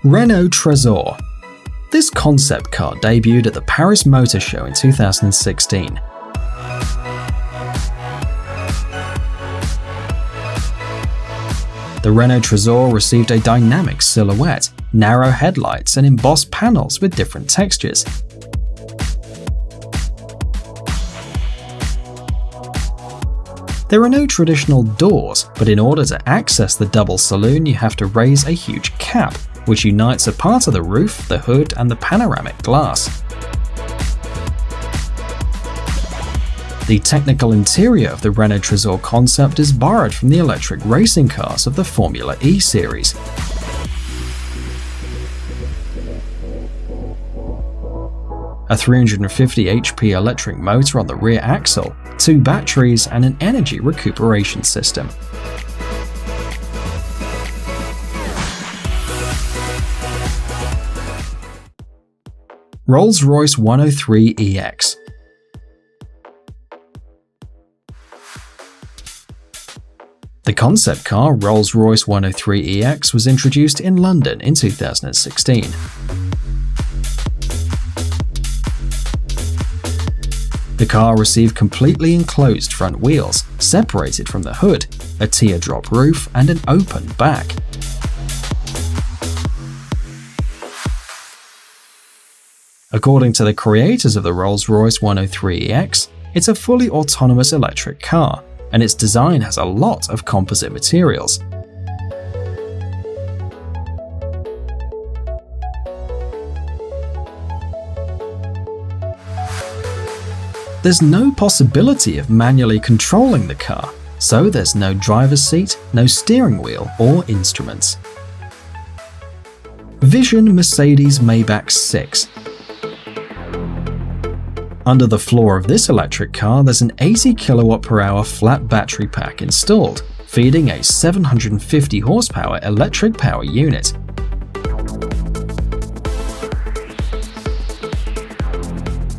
Renault Trésor. This concept car debuted at the Paris Motor Show in 2016. The Renault Trésor received a dynamic silhouette, narrow headlights, and embossed panels with different textures. There are no traditional doors, but in order to access the double saloon you have to raise a huge cap, which unites a part of the roof, the hood, and the panoramic glass. The technical interior of the Renault Trésor concept is borrowed from the electric racing cars of the Formula E series. A 350 HP electric motor on the rear axle, 2 batteries, and an energy recuperation system. Rolls-Royce 103EX. The concept car Rolls-Royce 103EX was introduced in London in 2016. The car received completely enclosed front wheels, separated from the hood, a teardrop roof, and an open back. According to the creators of the Rolls-Royce 103EX, it's a fully autonomous electric car, and its design has a lot of composite materials. There's no possibility of manually controlling the car, so there's no driver's seat, no steering wheel or instruments. Vision Mercedes Maybach 6. Under the floor of this electric car there's an 80 kWh flat battery pack installed, feeding a 750 horsepower electric power unit.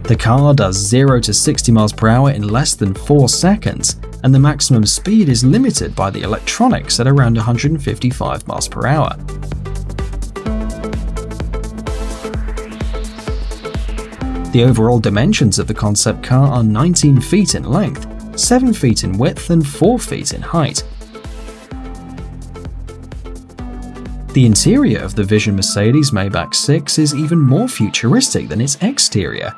The car does 0 to 60 miles per hour in less than 4 seconds, and the maximum speed is limited by the electronics at around 155 miles per hour. The overall dimensions of the concept car are 19 feet in length, 7 feet in width, and 4 feet in height. The interior of the Vision Mercedes Maybach 6 is even more futuristic than its exterior.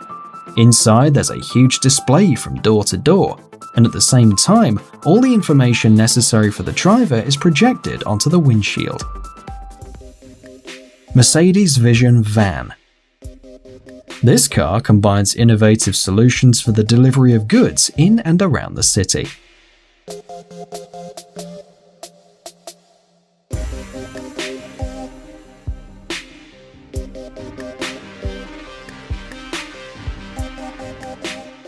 Inside there's a huge display from door to door, and at the same time, all the information necessary for the driver is projected onto the windshield. Mercedes Vision Van. This car combines innovative solutions for the delivery of goods in and around the city.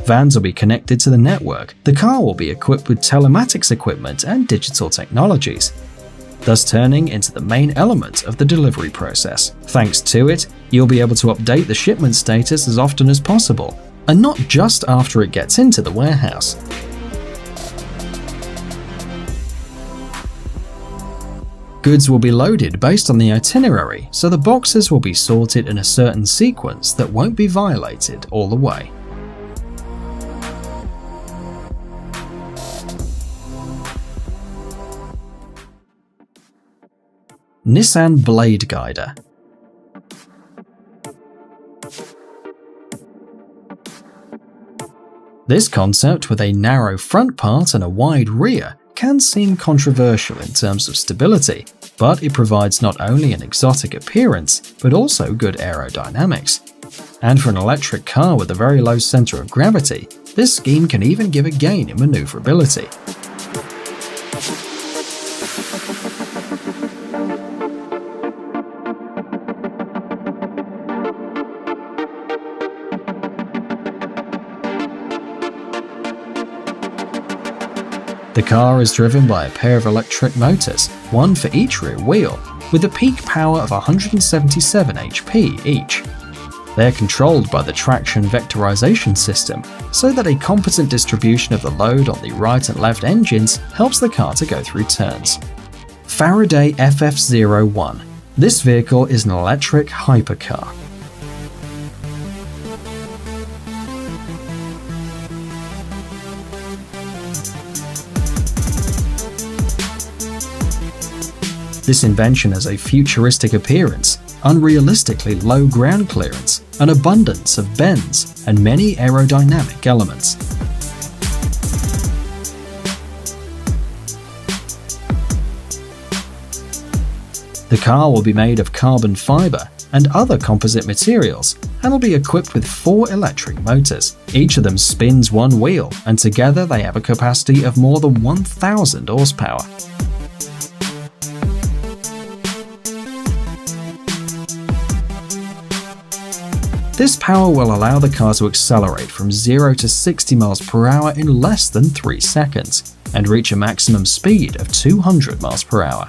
Vans will be connected to the network. The car will be equipped with telematics equipment and digital technologies, thus turning into the main element of the delivery process. Thanks to it, you'll be able to update the shipment status as often as possible, and not just after it gets into the warehouse. Goods will be loaded based on the itinerary, so the boxes will be sorted in a certain sequence that won't be violated all the way. Nissan Blade Guider. This concept, with a narrow front part and a wide rear, can seem controversial in terms of stability, but it provides not only an exotic appearance, but also good aerodynamics. And for an electric car with a very low center of gravity, this scheme can even give a gain in maneuverability. The car is driven by a pair of electric motors, one for each rear wheel, with a peak power of 177 HP each. They are controlled by the traction vectorization system, so that a competent distribution of the load on the right and left engines helps the car to go through turns. Faraday FF01. This vehicle is an electric hypercar. This invention has a futuristic appearance, unrealistically low ground clearance, an abundance of bends, and many aerodynamic elements. The car will be made of carbon fiber and other composite materials and will be equipped with 4 electric motors. Each of them spins one wheel, and together they have a capacity of more than 1,000 horsepower. This power will allow the car to accelerate from 0 to 60 miles per hour in less than 3 seconds and reach a maximum speed of 200 miles per hour.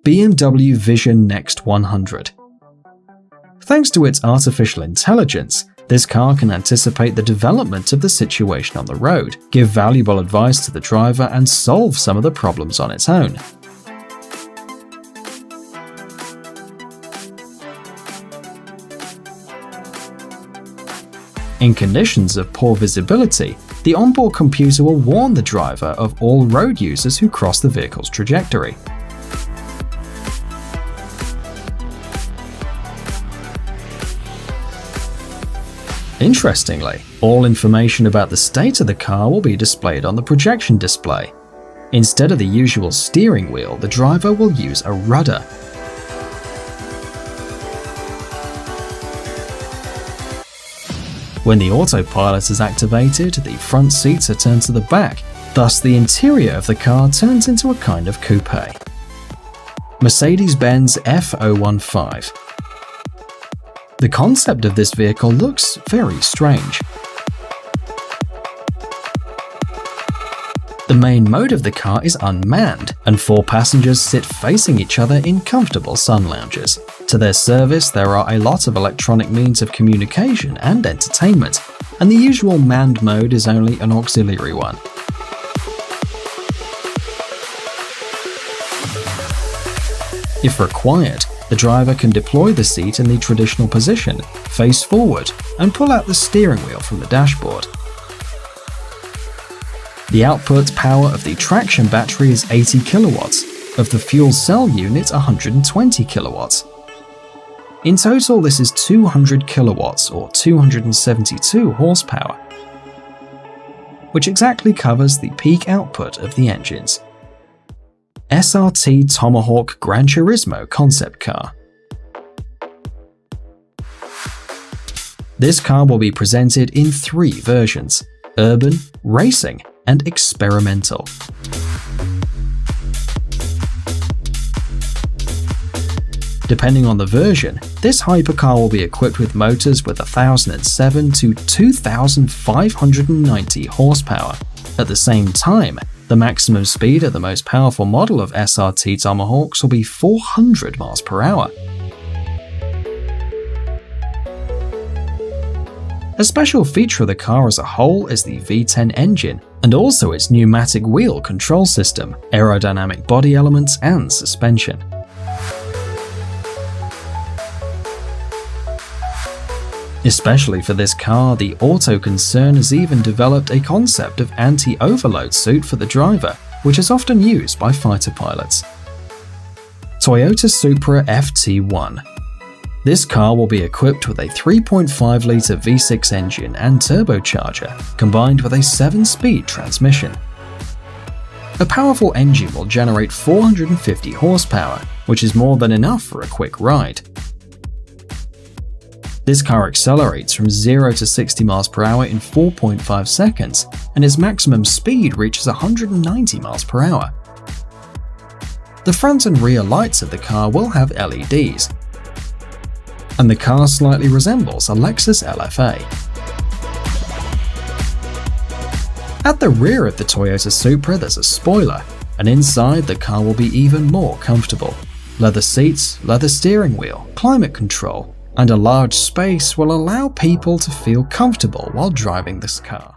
BMW Vision Next 100. Thanks to its artificial intelligence, this car can anticipate the development of the situation on the road, give valuable advice to the driver, and solve some of the problems on its own. In conditions of poor visibility, the onboard computer will warn the driver of all road users who cross the vehicle's trajectory. Interestingly, all information about the state of the car will be displayed on the projection display. Instead of the usual steering wheel, the driver will use a rudder. When the autopilot is activated, the front seats are turned to the back, thus the interior of the car turns into a kind of coupe. Mercedes-Benz F015. The concept of this vehicle looks very strange. The main mode of the car is unmanned, and 4 passengers sit facing each other in comfortable sun lounges. To their service, there are a lot of electronic means of communication and entertainment, and the usual manned mode is only an auxiliary one. If required, the driver can deploy the seat in the traditional position, face forward, and pull out the steering wheel from the dashboard. The output power of the traction battery is 80 kilowatts, of the fuel cell unit 120 kilowatts. In total, this is 200 kilowatts or 272 horsepower, which exactly covers the peak output of the engines. SRT Tomahawk Gran Turismo concept car. This car will be presented in 3 versions: urban, racing, and experimental. Depending on the version, this hypercar will be equipped with motors with 1,007 to 2,590 horsepower. At the same time, the maximum speed of the most powerful model of SRT Tomahawks will be 400 miles per hour. A special feature of the car as a whole is the V10 engine, and also its pneumatic wheel control system, aerodynamic body elements, and suspension. Especially for this car, the auto concern has even developed a concept of anti-overload suit for the driver, which is often used by fighter pilots. Toyota Supra FT1. This car will be equipped with a 3.5-litre V6 engine and turbocharger, combined with a 7-speed transmission. A powerful engine will generate 450 horsepower, which is more than enough for a quick ride. This car accelerates from 0 to 60 miles per hour in 4.5 seconds, and its maximum speed reaches 190 miles per hour. The front and rear lights of the car will have LEDs, and the car slightly resembles a Lexus LFA. At the rear of the Toyota Supra there's a spoiler, and inside the car will be even more comfortable. Leather seats, leather steering wheel, climate control, and a large space will allow people to feel comfortable while driving this car.